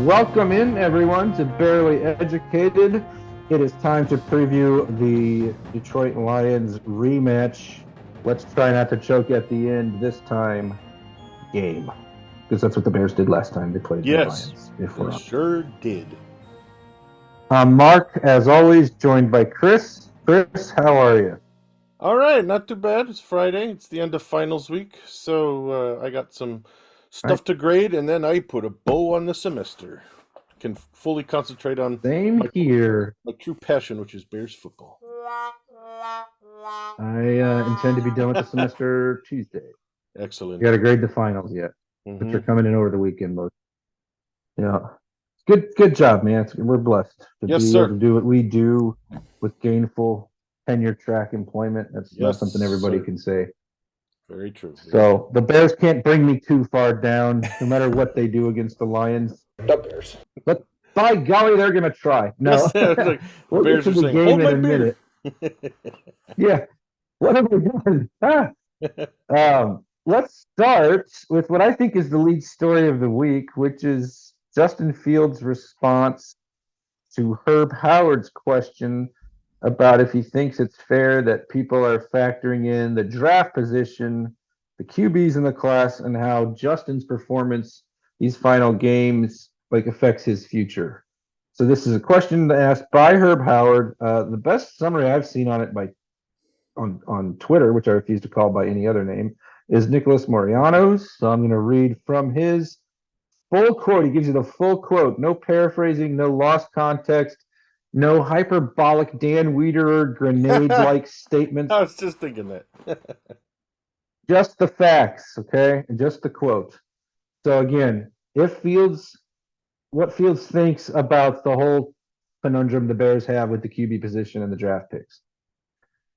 Welcome in, everyone, to Barely Educated. It is time to preview the Detroit Lions rematch. Let's try not to choke at the end this time game, because that's what the Bears did last time they played the Lions. They sure did. Mark, as always, joined by Chris. Chris, how are you? All right, not too bad. It's Friday. It's the end of finals week, so I got some stuff to grade, and then I put a bow on the semester. Can fully concentrate on Same here. my true passion, which is Bears football. I intend to be done with the semester Tuesday. Excellent. You got to grade the finals yet, but you're coming in over the weekend, most. Yeah. Good job, man. We're blessed to be able to do what we do with gainful tenure track employment. That's not something everybody can say. Very true. So the Bears can't bring me too far down, no matter what they do against the Lions. The Bears. But by golly, they're going to try. No, like, we'll Bears get to the game in a minute. Yeah. What have we done? Let's start with what I think is the lead story of the week, which is Justin Fields' response to Herb Howard's question about if he thinks it's fair that people are factoring in the draft position, the QBs in the class, and how Justin's performance these final games affects his future. So this is a question asked by Herb Howard. The best summary I've seen on it on Twitter, which I refuse to call by any other name, is Nicholas Moriano's. So I'm going to read from his full quote. He gives you the full quote, no paraphrasing, no lost context, no hyperbolic Dan Wiederer grenade-like statements. I was just thinking that. Just the facts, okay? And just the quote. So again, what Fields thinks about the whole conundrum the Bears have with the QB position and the draft picks.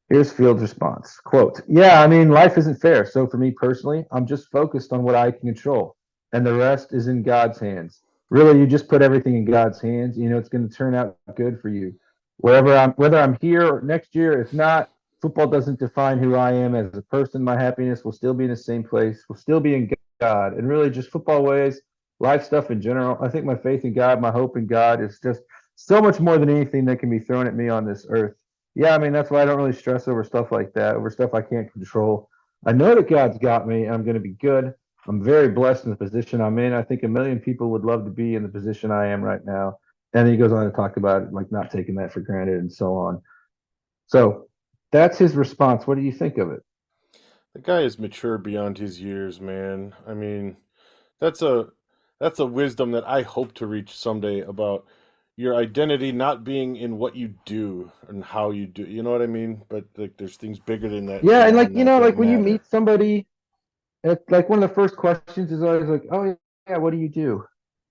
Here's Fields' response. Quote, yeah, I mean, life isn't fair. So for me personally, I'm just focused on what I can control. And the rest is in God's hands. Really, you just put everything in God's hands. You know, it's going to turn out good for you. Whether I'm here or next year, if not, football doesn't define who I am as a person. My happiness will still be in the same place. Will still be in God. And really just football ways, life stuff in general. I think my faith in God, my hope in God is just so much more than anything that can be thrown at me on this earth. Yeah, I mean, that's why I don't really stress over stuff like that, over stuff I can't control. I know that God's got me, and I'm going to be good. I'm very blessed in the position I'm in. I think a million people would love to be in the position I am right now. And then he goes on to talk about not taking that for granted and so on. So that's his response. What do you think of it? The guy is mature beyond his years, man. I mean, that's a wisdom that I hope to reach someday about your identity not being in what you do and how you do. You know what I mean? But there's things bigger than that. Yeah, and when you meet somebody, it's one of the first questions is always oh yeah, what do you do?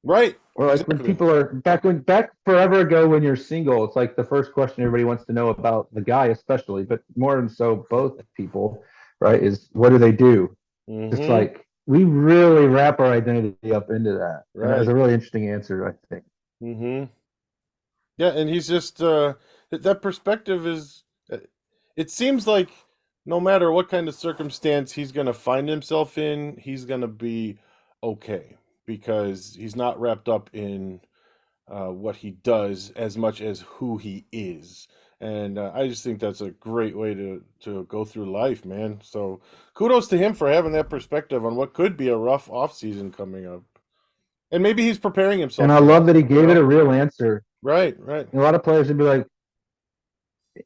Right. Or when people are back forever ago when you're single, it's the first question everybody wants to know about the guy, especially, but more than so both people, right? Is what do they do? Mm-hmm. It's we really wrap our identity up into that. Right. And that's a really interesting answer, I think. Mm-hmm. Yeah, and he's just that perspective is. It seems like no matter what kind of circumstance he's going to find himself in, he's going to be okay because he's not wrapped up in what he does as much as who he is. And I just think that's a great way to go through life, man. So kudos to him for having that perspective on what could be a rough off season coming up. And maybe he's preparing himself. And I love that he gave it a real answer. Right. A lot of players would be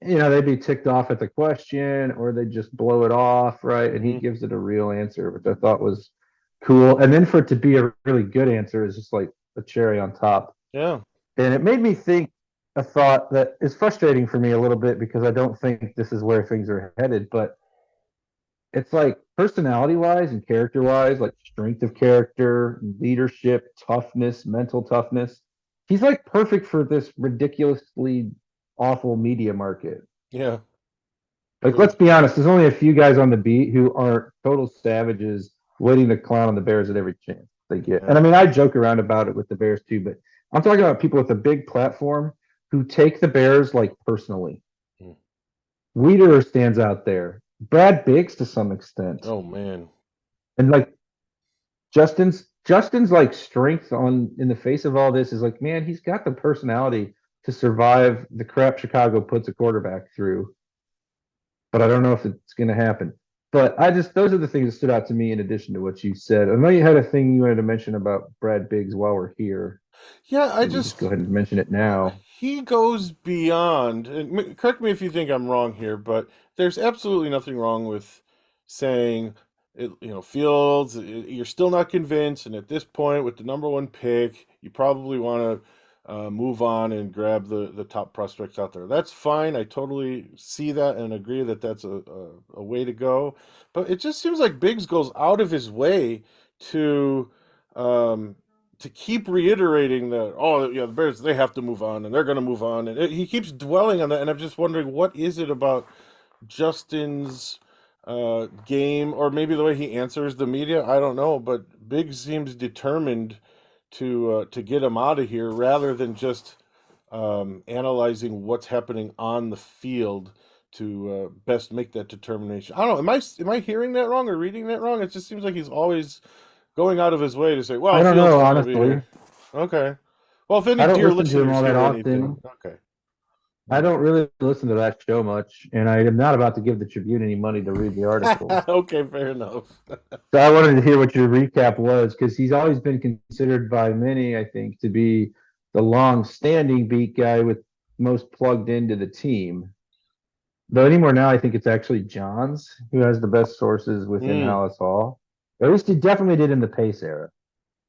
they'd be ticked off at the question or they'd just blow it off, right? And he gives it a real answer, which I thought was cool. And then for it to be a really good answer is just like a cherry on top. Yeah. And it made me think a thought that is frustrating for me a little bit because I don't think this is where things are headed, but it's personality-wise and character-wise, strength of character, leadership, toughness, mental toughness. He's perfect for this ridiculously awful media market. Yeah. Let's be honest, there's only a few guys on the beat who aren't total savages waiting to clown on the Bears at every chance they get. Yeah. And I mean, I joke around about it with the Bears too, but I'm talking about people with a big platform who take the Bears personally. Wiederer stands out there. Brad Biggs to some extent. Oh man. And Justin's Justin's like strength on in the face of all this is like, man, he's got the personality to survive the crap Chicago puts a quarterback through. But I don't know if it's going to happen. But I just those are the things that stood out to me in addition to what you said. I know you had a thing you wanted to mention about Brad Biggs while we're here. Yeah, I Maybe just go just ahead and mention it now. he goes beyond, and correct me if you think I'm wrong here, but there's absolutely nothing wrong with saying, Fields, you're still not convinced, and at this point, with the number one pick, you probably want to move on and grab the top prospects out there. That's fine. I totally see that and agree that that's a way to go. But it just seems like Biggs goes out of his way to. Um, to keep reiterating that, oh yeah, the Bears, they have to move on and they're going to move on, and he keeps dwelling on that, and I'm just wondering what is it about Justin's game, or maybe the way he answers the media. I don't know, but Big seems determined to get him out of here rather than just analyzing what's happening on the field to best make that determination. I don't know. Am I hearing that wrong or reading that wrong? It just seems like he's always going out of his way to say, I "Well, don't Fields know, is going to be honestly. here." Okay. Well, if any I don't dear listen to him listeners all that hear anything, often. okay. I Mm. don't really listen to that show much, and I am not about to give the Tribune any money to read the articles. Okay, fair enough. So I wanted to hear what your recap was because he's always been considered by many, I think, to be the long-standing beat guy with most plugged into the team. Though anymore now, I think it's actually Johns who has the best sources within Mm, Hallis Hall. At least he definitely did in the Pace era,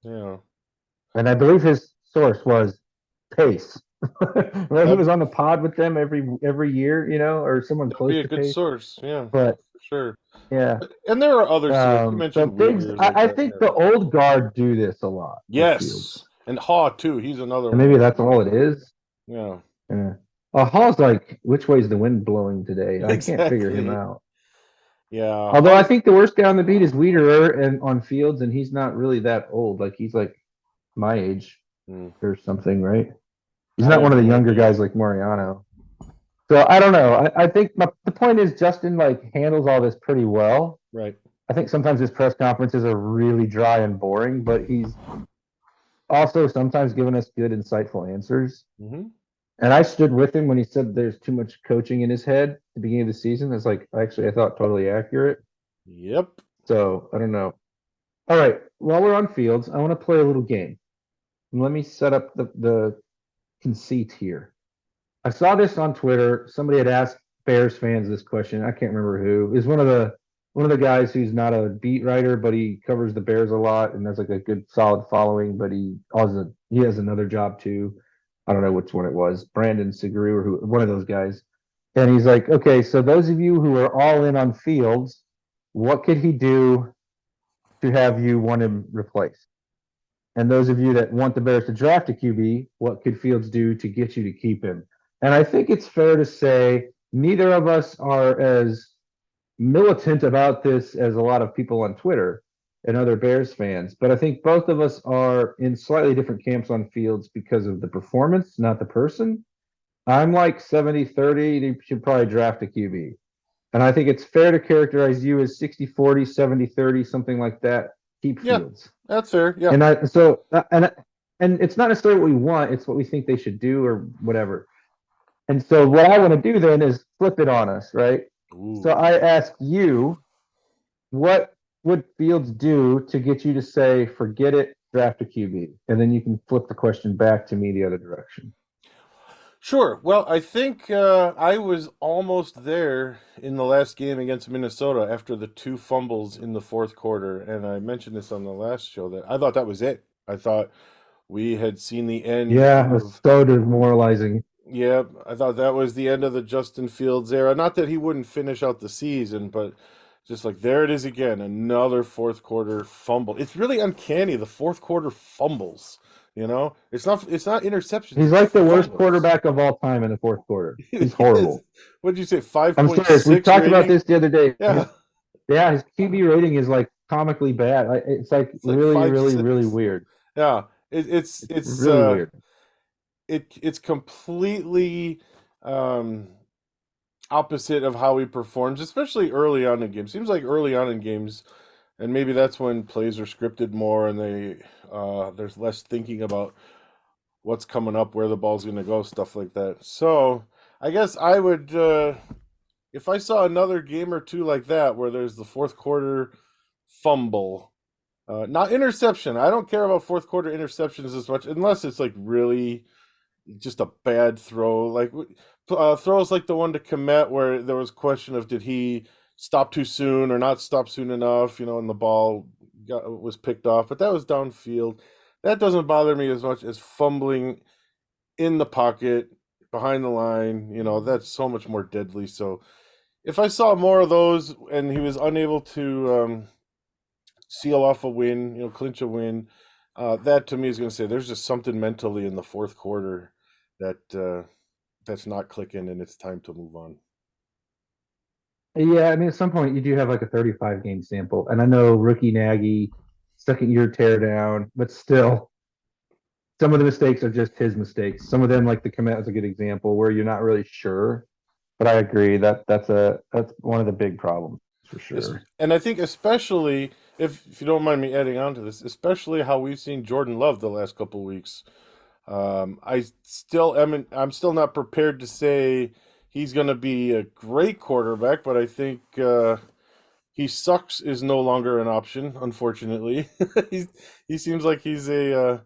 yeah, and I believe his source was Pace. Right, he that was on the pod with them every year, or someone that'd close be a to good Pace. source. Yeah, But for sure. yeah, And there are other sources. You so mentioned Biggs, Uyghurs like I that. think Yeah. the old guard do this a lot with Yes, Fields. and Haw too. He's another And one maybe like that's that. all it is. Yeah, Yeah. Hall's like, which way's the wind blowing today? I can't figure him exactly. out. Yeah, Although I Haw's. think the worst guy on the beat is Wiederer and on Fields, and he's not really that old. Like he's like my age Mm, or something, right? He's I not one have of the no younger idea. guys like Mariano. So I don't know. I think the point is Justin like handles all this pretty well. Right. I think sometimes his press conferences are really dry and boring, but he's also sometimes giving us good, insightful answers. Mm-hmm. And I stood with him when he said there's too much coaching in his head at the beginning of the season. It's like, actually, I thought totally accurate. Yep. So I don't know. All right. While we're on Fields, I want to play a little game. Let me set up the conceit here. I saw this on Twitter. Somebody had asked Bears fans this question. I can't remember who. Is one of the guys who's not a beat writer, but he covers the Bears a lot and has like a good solid following. But he has another job too. I don't know which one it was, Brandon Segru or who, one of those guys. And he's like, okay, so those of you who are all in on Fields, what could he do to have you want him replaced? And those of you that want the Bears to draft a QB, what could Fields do to get you to keep him? And I think it's fair to say neither of us are as militant about this as a lot of people on Twitter and other Bears fans. But I think both of us are in slightly different camps on Fields because of the performance, not the person. I'm like 70-30. You should probably draft a QB. And I think it's fair to characterize you as 60-40, 70-30, something like that. Keep Yeah, Fields. that's fair. Yeah. And it's not necessarily what we want, it's what we think they should do or whatever. And so what I want to do then is flip it on us, right? So Ooh. I ask you, what would Fields do to get you to say, forget it, draft a QB? And then you can flip the question back to me the other direction. Sure. Well, I think I was almost there in the last game against Minnesota after the two fumbles in the fourth quarter. And I mentioned this on the last show that I thought that was it. I thought we had seen the end Yeah, it was of, so demoralizing. yeah, I thought that was the end of the Justin Fields era. Not that he wouldn't finish out the season, but just like there it is again, another fourth quarter fumble. It's really uncanny, the fourth quarter fumbles. It's not interceptions, He's it's like the worst fumbles. quarterback of all time in the fourth quarter. He's Yes. horrible. What'd you say? I'm serious. We 5.6 talked about rating? this the other day. Yeah, His QB rating is like comically bad. It's like it's like really, five really, really six. weird. Yeah, it's It's it's really uh weird. it's completely um opposite of how he performs, especially early on in games. Seems like early on in games, And maybe that's when plays are scripted more, and there's less thinking about what's coming up, where the ball's going to go, stuff like that. So I guess I would, if I saw another game or two like that where there's the fourth quarter fumble, not interception. I don't care about fourth quarter interceptions as much unless it's like really just a bad throw, like throws like the one to Komet where there was question of did he stop too soon or not stop soon enough, and the ball was picked off, but that was downfield. That doesn't bother me as much as fumbling in the pocket behind the line. That's so much more deadly. So if I saw more of those and he was unable to seal off a win, clinch a win, that to me is going to say there's just something mentally in the fourth quarter that's not clicking, and it's time to move on. Yeah, I mean, at some point you do have like a 35 game sample, and I know rookie Nagy, second year tear down, but still, some of the mistakes are just his mistakes. Some of them, like the commit, is a good example where you're not really sure. But I agree that's one of the big problems for sure. And I think especially if you don't mind me adding on to this, especially how we've seen Jordan Love the last couple of weeks. I'm still not prepared to say he's going to be a great quarterback, but I think he sucks is no longer an option. Unfortunately, he seems like he's a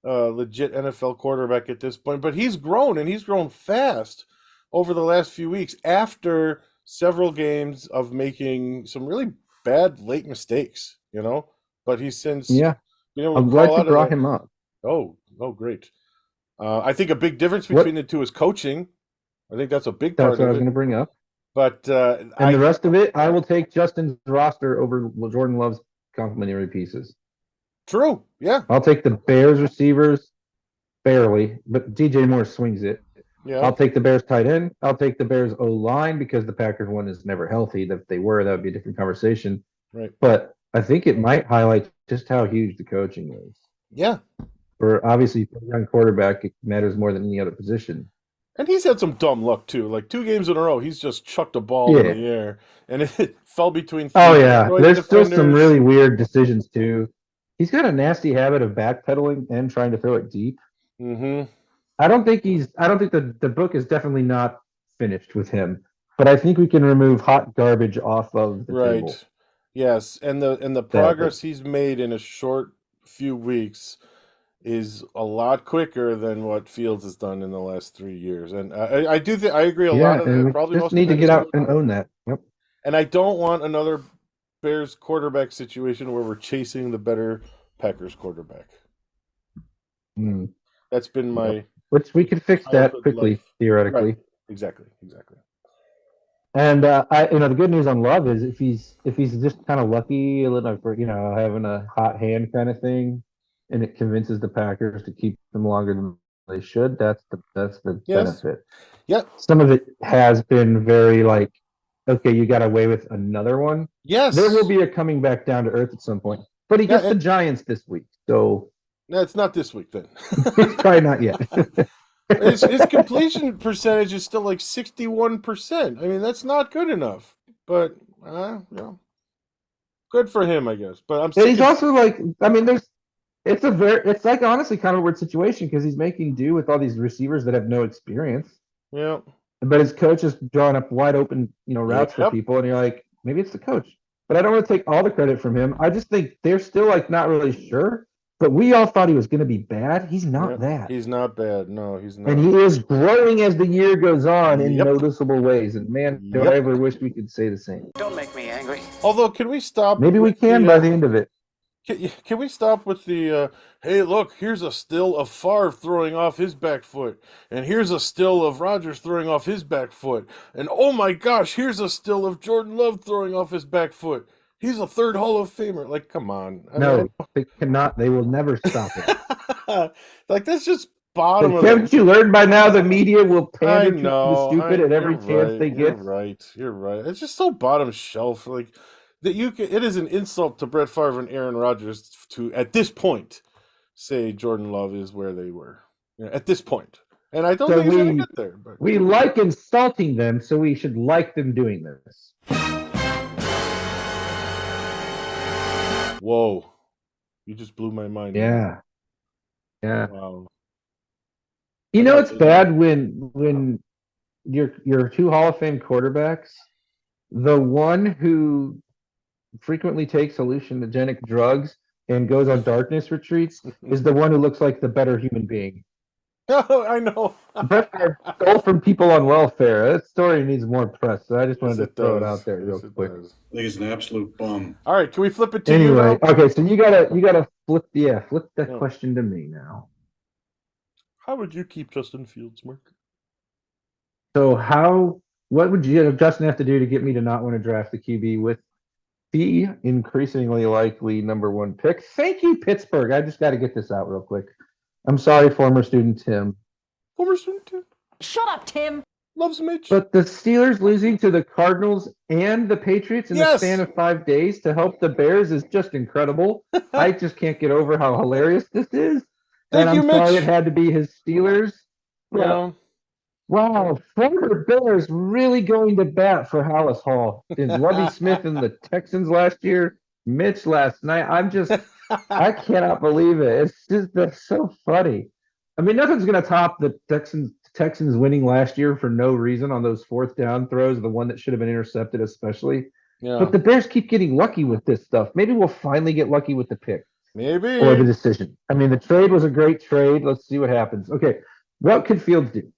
legit NFL quarterback at this point. But he's grown, and he's grown fast over the last few weeks after several games of making some really bad late mistakes. But he's since Yeah, been able I'm to glad crawl you out of brought that. him up. Oh, great. I think a big difference between the two is coaching. I think that's a big part That's what I of was it. going to bring up. But And the rest of it, I will take Justin's roster over Jordan Love's complimentary pieces. True, yeah. I'll take the Bears receivers barely, but DJ Moore swings it. Yeah. I'll take the Bears tight end. I'll take the Bears O-line because the Packers one is never healthy. If they were, that would be a different conversation. Right. But I think it might highlight just how huge the coaching is. Yeah. For obviously for a young quarterback, it matters more than any other position. And he's had some dumb luck too. Like 2 games in a row, he's just chucked a ball in the air, and it fell between. Oh yeah, there's still some really weird decisions too. He's got a nasty habit of backpedaling and trying to throw it deep. Mm-hmm. I don't think the book is definitely not finished with him, but I think we can remove hot garbage off of the table. Right. Yes, and the progress he's made in a short few weeks is a lot quicker than what Fields has done in the last 3 years. And I do think I agree a lot of it. Probably just need to get out and own that. Yep. And I don't want another Bears quarterback situation where we're chasing the better Packers quarterback. That's been my which we could fix that quickly, theoretically. Right. Exactly. And the good news on Love is if he's just kind of lucky, a little for having a hot hand kind of thing, and it convinces the Packers to keep them longer than they should. That's the benefit. Yep. Some of it has been very like, okay, you got away with another one. Yes. There will be a coming back down to earth at some point. But he gets the Giants this week, so no, it's not this week then. It's probably not yet. His completion percentage is still like 61%. I mean, that's not good enough. But good for him, I guess. But he's also like, I mean, it's like honestly kind of a weird situation because he's making do with all these receivers that have no experience. Yeah. But his coach is drawing up wide open, routes for people, and you're like, maybe it's the coach. But I don't want to take all the credit from him. I just think they're still like not really sure. But we all thought he was going to be bad. He's not that. He's not bad. No, he's not. And he is growing as the year goes on in noticeable ways. And man, do I ever wish we could say the same. Don't make me angry. Although, can we stop? Maybe we can by the end of it. Can we stop with the, hey, look, here's a still of Favre throwing off his back foot, and here's a still of Rodgers throwing off his back foot, and oh my gosh, here's a still of Jordan Love throwing off his back foot. He's a third Hall of Famer. Like, come on. They cannot. They will never stop it. Like, that's just bottom of Haven't you learned by now the media will pander to the stupid at every chance right, they get? You're right. It's just so bottom shelf. Like, that it is an insult to Brett Favre and Aaron Rodgers to, at this point, say Jordan Love is where they were. At this point. And I don't think he's going to get there. But. We like insulting them, so we should like them doing this. Whoa. You just blew my mind. Yeah. Yeah. Wow. You I know, gotta it's dig it bad up. when your two Hall of Fame quarterbacks, the one who frequently takes hallucinogenic drugs and goes on darkness retreats is the one who looks like the better human being. Oh, I know. Brett Favre stole from people on welfare. That story needs more press. So I just Yes, wanted to it throw it does. out there Yes, real it quick. does. I think he's an absolute bum. All right, can we flip it to you Anyway, now? okay, so you gotta flip that Yeah. question to me now. How would you keep Justin Fields, Mark? So what would Justin have to do to get me to not want to draft the QB with the increasingly likely number one pick? Thank you, Pittsburgh. I just got to get this out real quick. I'm sorry, former student Tim. Former student Tim Shut up, Tim. loves Mitch. But the Steelers losing to the Cardinals and the Patriots in the Yes. span of 5 days to help the Bears is just incredible. I just can't get over how hilarious this is. Thank And you, I'm sorry Mitch. it had to be his Steelers. But Yeah. wow, former Bears really going to bat for Hallis Hall. And Lovie Smith and the Texans last year, Mitch last night. I cannot believe it. It's just that's so funny. I mean, nothing's going to top the Texans winning last year for no reason on those fourth down throws, the one that should have been intercepted, especially. Yeah. But the Bears keep getting lucky with this stuff. Maybe we'll finally get lucky with the pick Maybe. or the decision. I mean, the trade was a great trade. Let's see what happens. Okay, what could Fields do?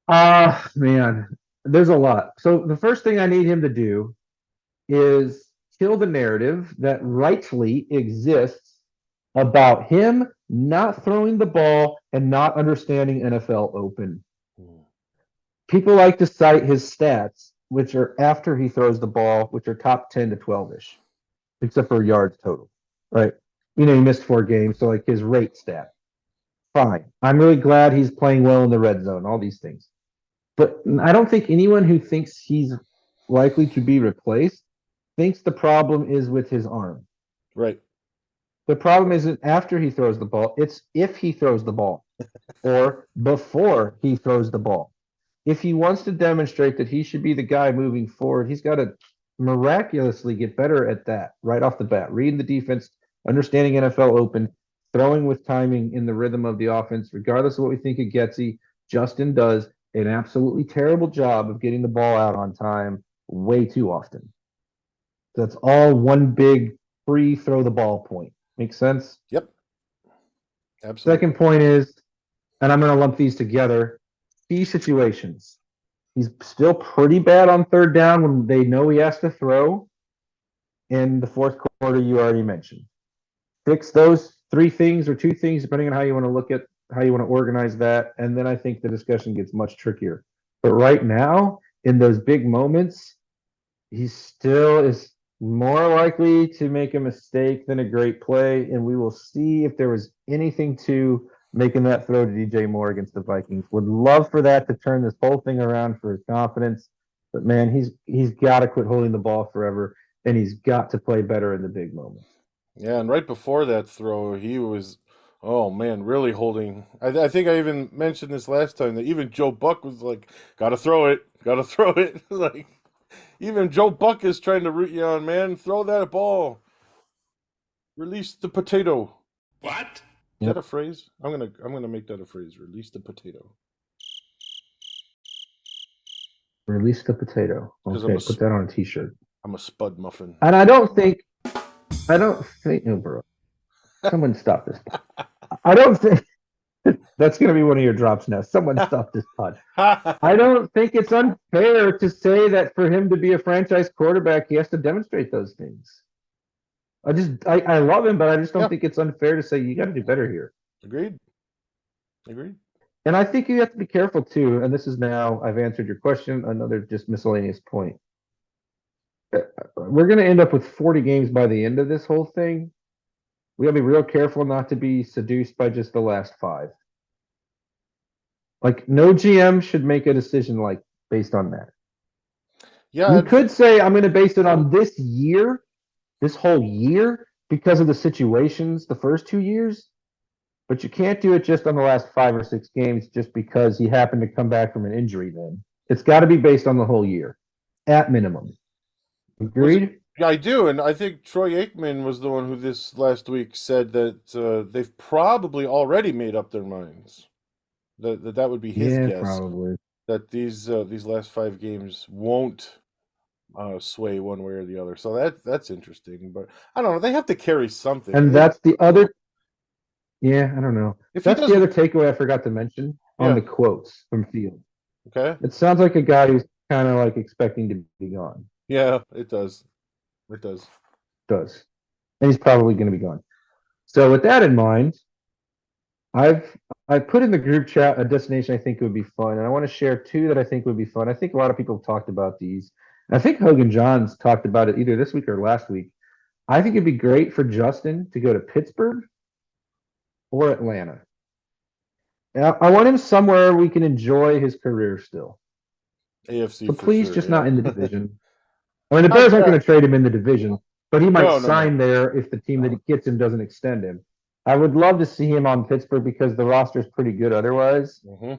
Man, there's a lot. So the first thing I need him to do is kill the narrative that rightly exists about him not throwing the ball and not understanding NFL open. People like to cite his stats, which are after he throws the ball, which are top 10 to 12-ish, except for yards total, right? You know, he missed 4 games, so like his rate stat. Fine. I'm really glad he's playing well in the red zone, all these things. But I don't think anyone who thinks he's likely to be replaced thinks the problem is with his arm. Right. The problem isn't after he throws the ball, it's if he throws the ball or before he throws the ball. If he wants to demonstrate that he should be the guy moving forward, he's got to miraculously get better at that right off the bat. Reading the defense, understanding NFL open, throwing with timing in the rhythm of the offense, regardless of what we think of Getsy. Justin does an absolutely terrible job of getting the ball out on time way too often. That's all one big free throw the ball point. Makes sense? Yep. Absolutely. Second point is, and I'm going to lump these together, key situations. He's still pretty bad on third down when they know he has to throw. In the fourth quarter, you already mentioned. Fix those 3 things or 2 things, depending on how you want to look at how you want to organize that. And then I think the discussion gets much trickier. But right now, in those big moments, he still is more likely to make a mistake than a great play. And we will see if there was anything to making that throw to DJ Moore against the Vikings. Would love for that to turn this whole thing around for his confidence. But man, he's got to quit holding the ball forever, and he's got to play better in the big moments. Yeah, and right before that throw, he was, oh man, really holding. I think I even mentioned this last time that even Joe Buck was like, "Gotta throw it, gotta throw it." Like, even Joe Buck is trying to root you on, man. Throw that ball. Release the potato. What? Is that a phrase? I'm gonna make that a phrase. Release the potato. Release the potato. 'Cause Okay, I'm a put that on a t-shirt. I'm a spud muffin. And I don't think, no, bro. Someone stop this. I don't think that's going to be one of your drops now. Someone stop this pod. I don't think it's unfair to say that for him to be a franchise quarterback, he has to demonstrate those things. I love him, but I just don't think it's unfair to say you got to do better here. Agreed. Agreed. And I think you have to be careful too. And this is now, I've answered your question, another just miscellaneous point. We're going to end up with 40 games by the end of this whole thing. We got to be real careful not to be seduced by just the last 5. Like, no GM should make a decision like based on that. Yeah, You could say, I'm going to base it on this year, this whole year, because of the situations the first 2 years. But you can't do it just on the last 5 or 6 games just because he happened to come back from an injury then. It's got to be based on the whole year, at minimum. Agreed? Yeah, I do, and I think Troy Aikman was the one who this last week said that they've probably already made up their minds. That would be his Yeah, guess probably. that these last 5 games won't sway one way or the other. So that's interesting. But I don't know. They have to carry something. And that's the other. Yeah, I don't know. If he That's the doesn't, other takeaway I forgot to mention on yeah, the quotes from Field. okay, It sounds like a guy who's kind of like expecting to be gone. yeah, it does, it does. Does. And he's probably going to be gone. So with that in mind, I've I put in the group chat a destination I think would be fun, and I want to share two that I think would be fun. I think a lot of people have talked about these. I think Hogan Johns talked about it either this week or last week. I think it'd be great for Justin to go to Pittsburgh or Atlanta. I want him somewhere we can enjoy his career still. AFC But for please, sure. just Yeah. not in the division. I mean, the Bears aren't going to trade him in the division, but he might No, no, sign there if the team that he gets him doesn't extend him. I would love to see him on Pittsburgh because the roster is pretty good otherwise. Hmm.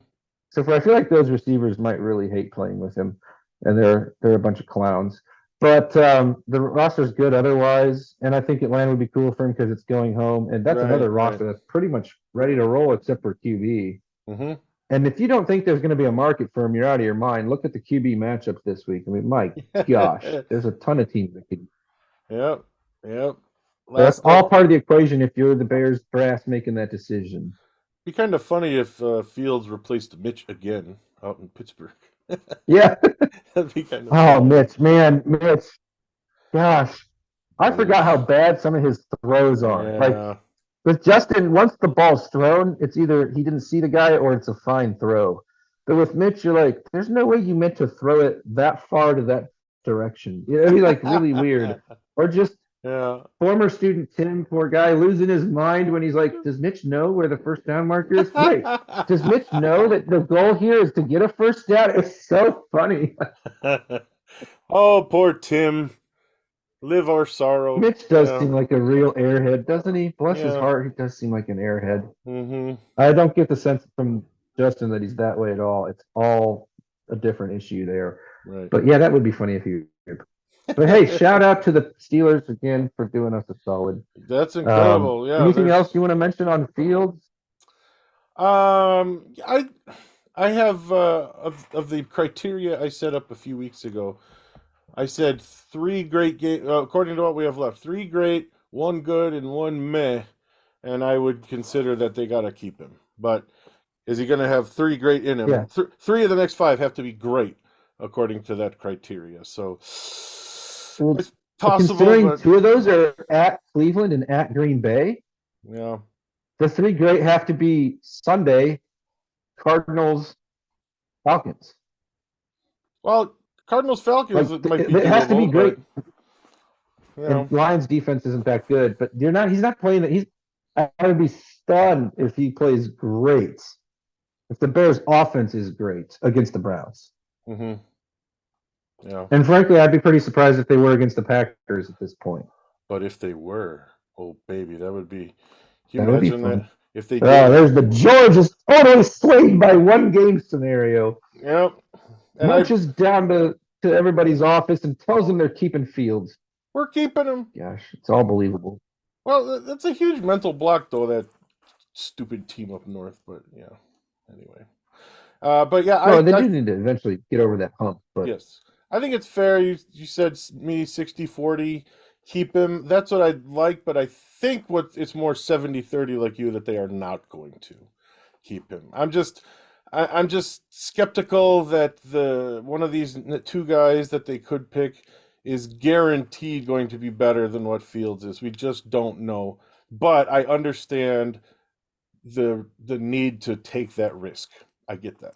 So I feel like those receivers might really hate playing with him, and they're a bunch of clowns. But the roster's good otherwise, and I think Atlanta would be cool for him because it's going home, and that's Right, another right. roster that's pretty much ready to roll except for QB. Hmm. And if you don't think there's going to be a market for him, you're out of your mind. Look at the QB matchup this week. I mean, my gosh, there's a ton of teams that could. Yep, yep. That's Last all part of the equation if you're the Bears brass making that decision. be kind of funny if Fields replaced Mitch again out in Pittsburgh. Yeah. That'd be kind of Oh, funny. Mitch, man, Mitch. Gosh, I forgot how Mitch. bad some of his throws are. Like Yeah. with Justin, once the ball's thrown, it's either he didn't see the guy or it's a fine throw. But with Mitch, you're like, there's no way you meant to throw it that far to that direction. It'd be like really weird. Or just Yeah. former student Tim, poor guy, losing his mind when he's like, does Mitch know where the first down marker is? Wait, does Mitch know that the goal here is to get a first down? It's so funny. Oh, poor Tim. Live our sorrow. Mitch does Yeah. seem like a real airhead, doesn't he? Bless his Yeah. heart, he does seem like an airhead. Hmm. I don't get the sense from Justin that he's that way at all. It's all a different issue there. Right. But yeah, that would be funny if he. But hey, shout out to the Steelers again for doing us a solid. That's incredible. Yeah. Anything there's- else you want to mention on Fields? I have of the criteria I set up a few weeks ago. I said 3 great games. According to what we have left, 3 great, 1 good, and 1 meh. And I would consider that they got to keep him. But is he going to have 3 great in him? Yeah. 3 of the next 5 have to be great, according to that criteria. So Well, it's possible, considering but 2 of those are at Cleveland and at Green Bay, yeah. the 3 great have to be Sunday, Cardinals, Falcons. Well, Cardinals Falcons Like, might be it has to be doable, great. but, you know, And Lions defense isn't that good, but he's not playing that. I would be stunned if he plays great. If the Bears offense is great against the Browns. hmm yeah. And frankly, I'd be pretty surprised if they were against the Packers at this point. But if they were, oh baby, that would be. Can you That would be imagine fun. that if they Oh, did? there's the George is totally swayed by 1 game scenario. Yep. And Marches down to everybody's office and tells them they're keeping Fields. we're keeping them. Gosh, it's all believable. Well, that's a huge mental block, though. That stupid team up north. But yeah. Anyway. But yeah, No, they I do need to eventually get over that hump. But yes, I think it's fair. You said me 60-40. Keep him. That's what I'd like, but I think it's more 70-30 like you that they are not going to keep him. I'm just skeptical that one of these 2 guys that they could pick is guaranteed going to be better than what Fields is. We just don't know. But I understand the need to take that risk. I get that.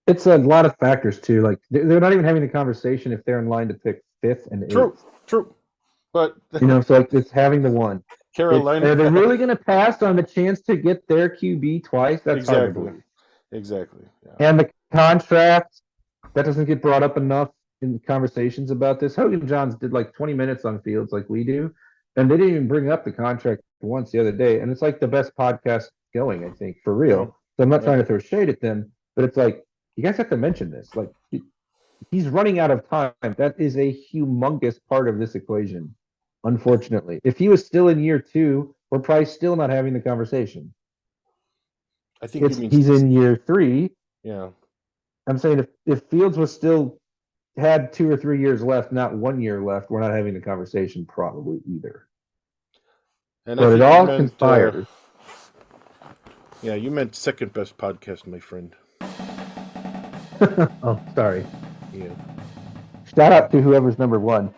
it's a lot of factors too. Like they're not even having the conversation if they're in line to pick 5th and 8th. True. But So like it's having the one. Carolina. Are they really going to pass on the chance to get their QB twice? That's hard to Exactly. believe. Exactly. Yeah. And the contract that doesn't get brought up enough in conversations about this. Hogan Johns did like 20 minutes on Fields like we do, and they didn't even bring up the contract once the other day. And it's like the best podcast going, I think, for real. So I'm not trying to throw shade at them, but it's like you guys have to mention this. Like he's running out of time. That is a humongous part of this equation, unfortunately. If he was still in year 2, we're probably still not having the conversation. I think you mean He's in year 3. Yeah. I'm saying if Fields was still had 2 or 3 years left, not 1 year left, we're not having the conversation probably either. And but it all conspires. Yeah, you meant second best podcast, my friend. Oh, sorry. Yeah. Shout out to whoever's number 1.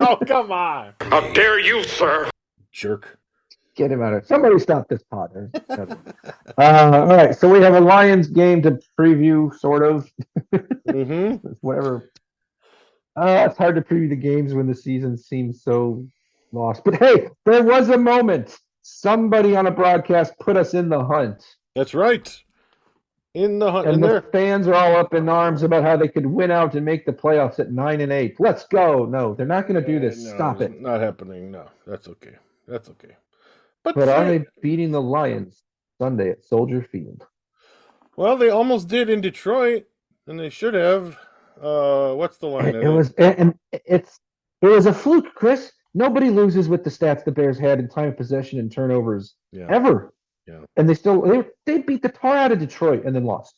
Oh, come on. How dare you, sir? Jerk. Get him out of it. Somebody stop this pod. All right, so we have a Lions game to preview, sort of. Mm-hmm. Whatever. It's hard to preview the games when the season seems so lost. But hey, there was a moment. Somebody on a broadcast put us in the hunt. That's right. In the hunt. And the fans are all up in arms about how they could win out and make the playoffs at 9-8. Let's go. No, they're not going to do this. No, Stop it. Not happening. No, that's okay. That's okay. But are they beating the Lions Sunday at Soldier Field? Well, they almost did in Detroit, and they should have. What's the line? It was a fluke, Chris. Nobody loses with the stats the Bears had in time of possession and turnovers ever. Yeah. And they beat the tar out of Detroit and then lost.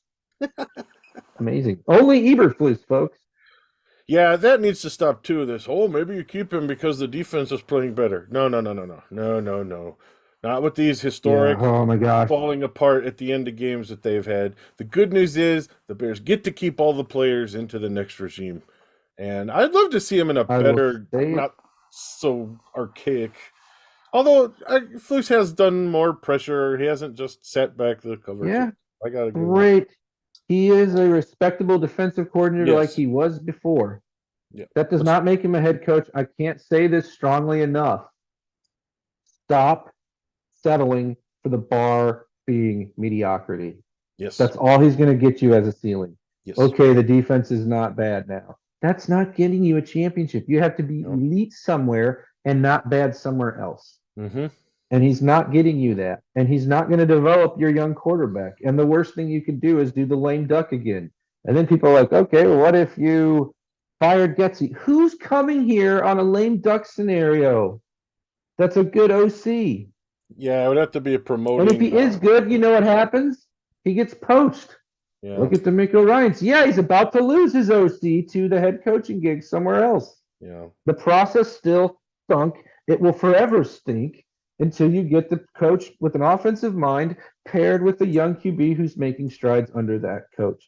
Amazing. Only Eberflus, folks. Yeah, that needs to stop too. Maybe you keep him because the defense is playing better. No. Not with these historic oh my gosh, falling apart at the end of games that they've had. The good news is the Bears get to keep all the players into the next regime. And I'd love to see him in a better, not so archaic. Although Flus has done more pressure. He hasn't just sat back the coverage. Yeah, I got to great. He is a respectable defensive coordinator like he was before. Yeah. That does not make him a head coach. I can't say this strongly enough. Stop settling for the bar being mediocrity. Yes. That's all he's going to get you as a ceiling. Yes. Okay, the defense is not bad now. That's not getting you a championship. You have to be elite somewhere and not bad somewhere else. Mm-hmm. And he's not getting you that. And he's not going to develop your young quarterback. And the worst thing you could do is do the lame duck again. And then people are like, okay, well, what if you fired Getsy? Who's coming here on a lame duck scenario? That's a good OC. Yeah, it would have to be a promoting. And if he is good, you know what happens? He gets poached. Yeah. Look at DeMeco Ryans. Yeah, he's about to lose his OC to the head coaching gig somewhere else. Yeah. The process still stunk. It will forever stink until you get the coach with an offensive mind paired with the young QB who's making strides under that coach.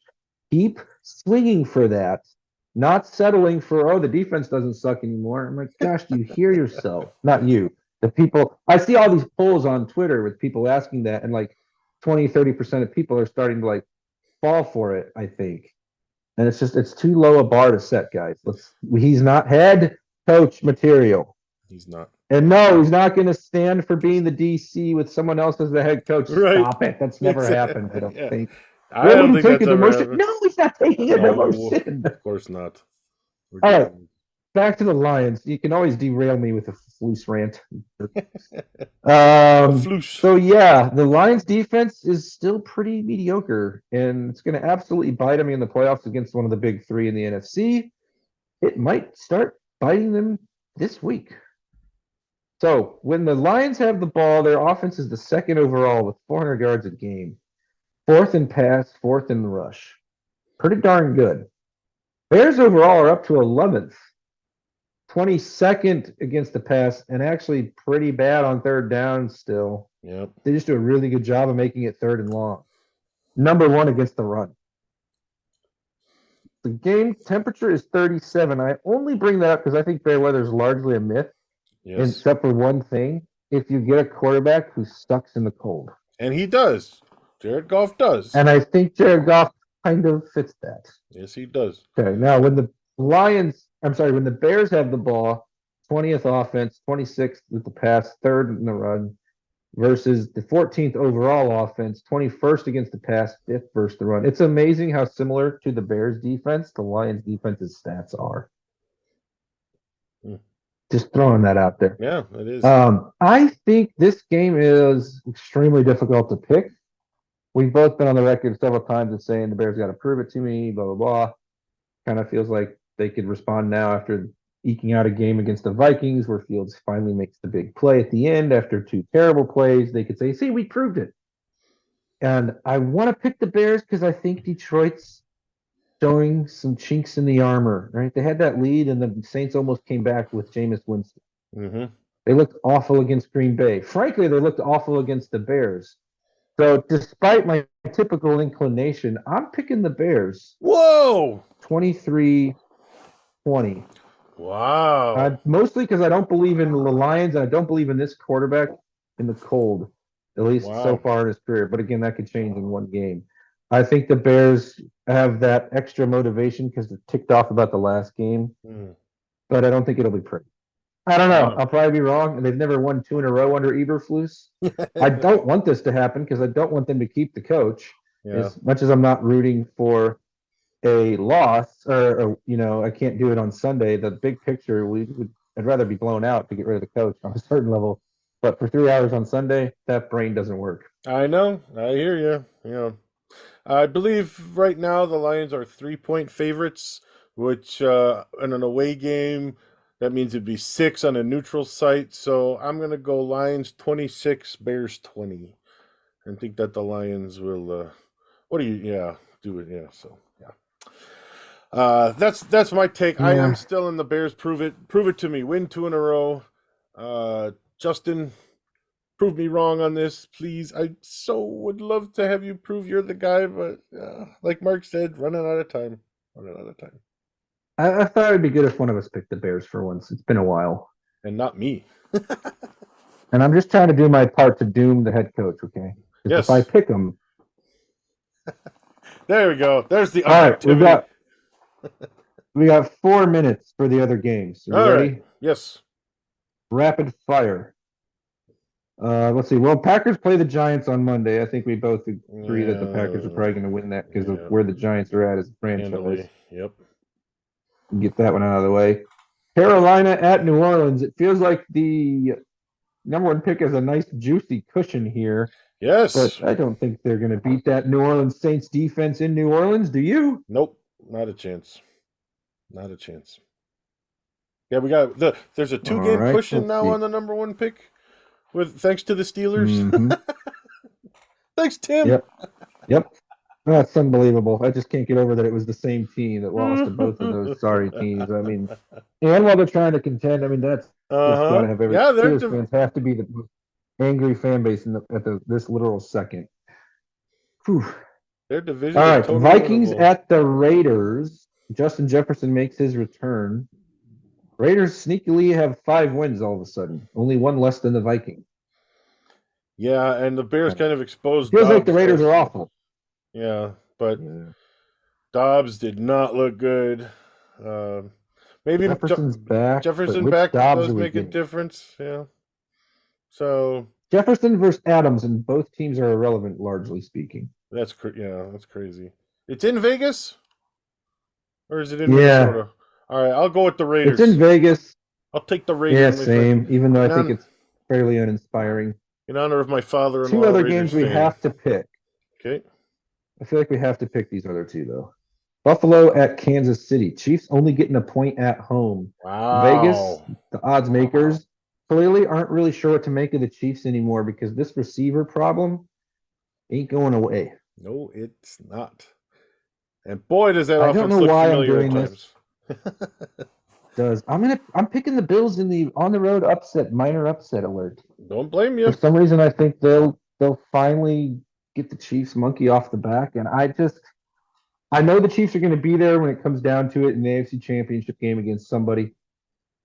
Keep swinging for that, not settling for, the defense doesn't suck anymore. I'm like, gosh, do you hear yourself? Not you. The people. I see all these polls on Twitter with people asking that, and like 20, 30% of people are starting to like fall for it, I think. And it's too low a bar to set, guys. He's not head coach material. He's not. And no, he's not going to stand for being the DC with someone else as the head coach. Right. Stop it. That's never happened, I don't think. I don't think that's ever happened. No, he's not taking a demotion. Of course not. All right. Back to the Lions. You can always derail me with a Flus rant. So, yeah, the Lions defense is still pretty mediocre, and it's going to absolutely bite them in the playoffs against one of the big 3 in the NFC. It might start biting them this week. So, when the Lions have the ball, their offense is the 2nd overall with 400 yards a game. 4th in pass, 4th in rush. Pretty darn good. Bears overall are up to 11th. 22nd against the pass, and actually pretty bad on 3rd down still. Yep. They just do a really good job of making it 3rd and long. Number 1 against the run. The game temperature is 37. I only bring that up because I think fair weather is largely a myth, except for one thing. If you get a quarterback who sucks in the cold. And he does. Jared Goff does. And I think Jared Goff kind of fits that. Yes, he does. Okay, now when the when the Bears have the ball, 20th offense, 26th with the pass, 3rd in the run, versus the 14th overall offense, 21st against the pass, 5th versus the run. It's amazing how similar to the Bears defense the Lions defense's stats are. Just throwing that out there. Yeah, it is. I think this game is extremely difficult to pick. We've both been on the record several times of saying the Bears got to prove it to me, blah, blah, blah. kind of feels like they could respond now after eking out a game against the Vikings, where Fields finally makes the big play at the end after 2 terrible plays. They could say, "See, we proved it." And I want to pick the Bears because I think Detroit's showing some chinks in the armor. Right? They had that lead, and the Saints almost came back with Jameis Winston. Mm-hmm. They looked awful against Green Bay. Frankly, they looked awful against the Bears. So, despite my typical inclination, I'm picking the Bears Whoa! 23-20. Wow. Mostly because I don't believe in the Lions and I don't believe in this quarterback in the cold, at least so Wow. far in his career. But again, that could change in one game. I think the Bears have that extra motivation because they're ticked off about the last game, Mm. but I don't think it'll be pretty. I don't know. Wow. I'll probably be wrong. They've never won 2 in a row under Eberflus. I don't want this to happen because I don't want them to keep the coach. Yeah. As much as I'm not rooting for a loss, or I can't do it on Sunday. The big picture, I'd rather be blown out to get rid of the coach on a certain level. But for 3 hours on Sunday, that brain doesn't work. I know. I hear you. Yeah. I believe right now the Lions are 3-point favorites, which in an away game, that means it'd be 6 on a neutral site. So I'm going to go Lions 26, Bears 20. And think that the Lions will, do it. Yeah. So, yeah. That's my take. I Yeah. am still in the Bears. Prove it to me. Win 2 in a row. Justin, prove me wrong on this, please. I so would love to have you prove you're the guy, but like Mark said, running out of time. I thought it'd be good if one of us picked the Bears for once. It's been a while. And not me. And I'm just trying to do my part to doom the head coach, okay? Because Yes. if I pick him. There we go. There's the All right, objectivity. we got 4 minutes for the other games. Are you All ready? right. Yes. Rapid fire. Let's see. Well, Packers play the Giants on Monday. I think we both agree that the Packers are probably going to win that because of where the Giants are at as a franchise. Handily. Yep. Get that one out of the way. Carolina at New Orleans. It feels like the number 1 pick has a nice juicy cushion here, Yes. but I don't think they're going to beat that New Orleans Saints defense in New Orleans. Do you? Nope. Not a chance. Not a chance. Yeah, we got there's a 2-game right, cushion let's now see. on the number 1 pick, thanks to the Steelers. Mhm. Thanks, Tim. Yep. That's unbelievable. I just can't get over that it was the same team that lost to both of those sorry teams. I mean, and while they're trying to contend, I mean, that's just got to have every Steelers fans have to be the most angry fan base at this literal second. Whew. Their division. All right, is totally Vikings winnable. at the Raiders. Justin Jefferson makes his return. Raiders sneakily have 5 wins all of a sudden, only 1 less than the Vikings. Yeah, and the Bears kind of exposed. Feels like Dobbs the Raiders are awful. Yeah, but Dobbs did not look good. Maybe Jefferson's back. Jefferson but which back Dobbs does are we make a getting? difference. Yeah. So Jefferson versus Adams, and both teams are irrelevant, largely speaking. that's crazy. It's in Vegas, or is it in Minnesota? All right, I'll go with the Raiders. It's in Vegas. I'll take the Raiders. Yeah, same. Even though I think it's fairly uninspiring. In honor of my father-in-law. 2 other Raiders games we fan. have to pick. Okay. I feel like we have to pick these other 2 though. Buffalo at Kansas City. Chiefs only getting a point at home. Wow. Vegas, the odds makers, clearly aren't really sure what to make of the Chiefs anymore because this receiver problem ain't going away. No, it's not. And boy, does that offense don't know look why I'm familiar doing at times. I'm picking the Bills in the on the road upset, minor upset alert. Don't blame you. For some reason, I think they'll finally get the Chiefs monkey off the back, and I know the Chiefs are going to be there when it comes down to it in the AFC Championship game against somebody,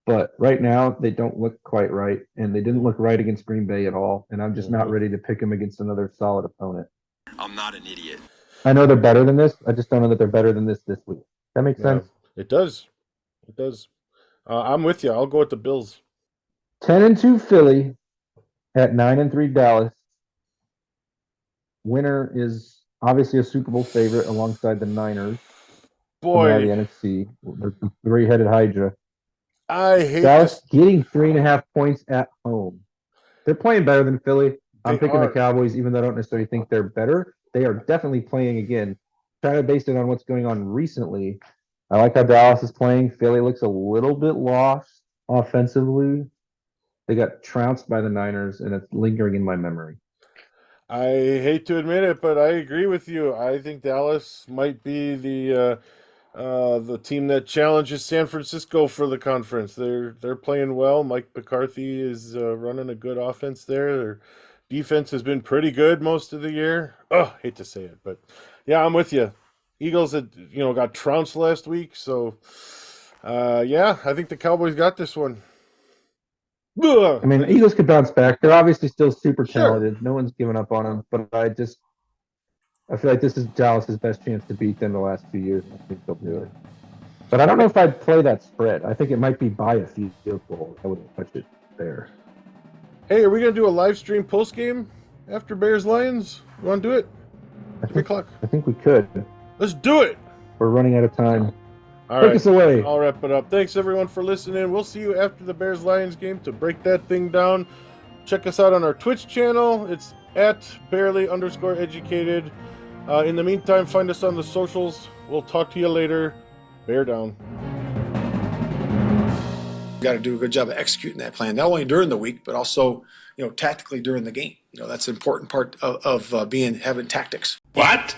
but right now they don't look quite right, and they didn't look right against Green Bay at all, and I'm just not ready to pick them against another solid opponent. I'm not an idiot. I know they're better than this. I just don't know that they're better than this week. That makes sense? It does. It does. I'm with you. I'll go with the Bills. 10-2 Philly at 9-3 Dallas. Winner is obviously a Super Bowl favorite alongside the Niners. Boy, the NFC, the 3-headed Hydra. I hate Dallas getting 3.5 points at home. They're playing better than Philly. I'm picking the Cowboys, even though I don't necessarily think they're better. They are definitely playing again. Trying to base it on what's going on recently. I like how Dallas is playing. Philly looks a little bit lost offensively. They got trounced by the Niners, and it's lingering in my memory. I hate to admit it, but I agree with you. I think Dallas might be the team that challenges San Francisco for the conference. They're playing well. Mike McCarthy is running a good offense there. Their defense has been pretty good most of the year. Oh, hate to say it, but yeah, I'm with you. Eagles had got trounced last week, so yeah, I think the Cowboys got this one. I mean, the Eagles could bounce back. They're obviously still super Sure. talented. No one's given up on them, but I feel like this is Dallas's best chance to beat them the last 2 years. I think they'll do it. But I don't know if I'd play that spread. I think it might be by a field goal. I wouldn't touch it there. Hey, are we gonna do a live stream post game after Bears Lions? You want to do it? 3 o'clock. I think we could. Let's do it. We're running out of time. All Take right, us away. I'll wrap it up. Thanks everyone for listening. We'll see you after the Bears Lions game to break that thing down. Check us out on our Twitch channel. It's at @bearly_educated. In the meantime, find us on the socials. We'll talk to you later. Bear down. Got to do a good job of executing that plan, not only during the week, but also, tactically during the game. That's an important part of having tactics. What?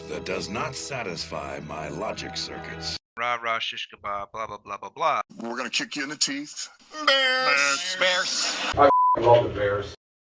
That does not satisfy my logic circuits. Rah rah shish kebab, blah blah blah blah blah. We're gonna kick you in the teeth. Bears. I love the Bears.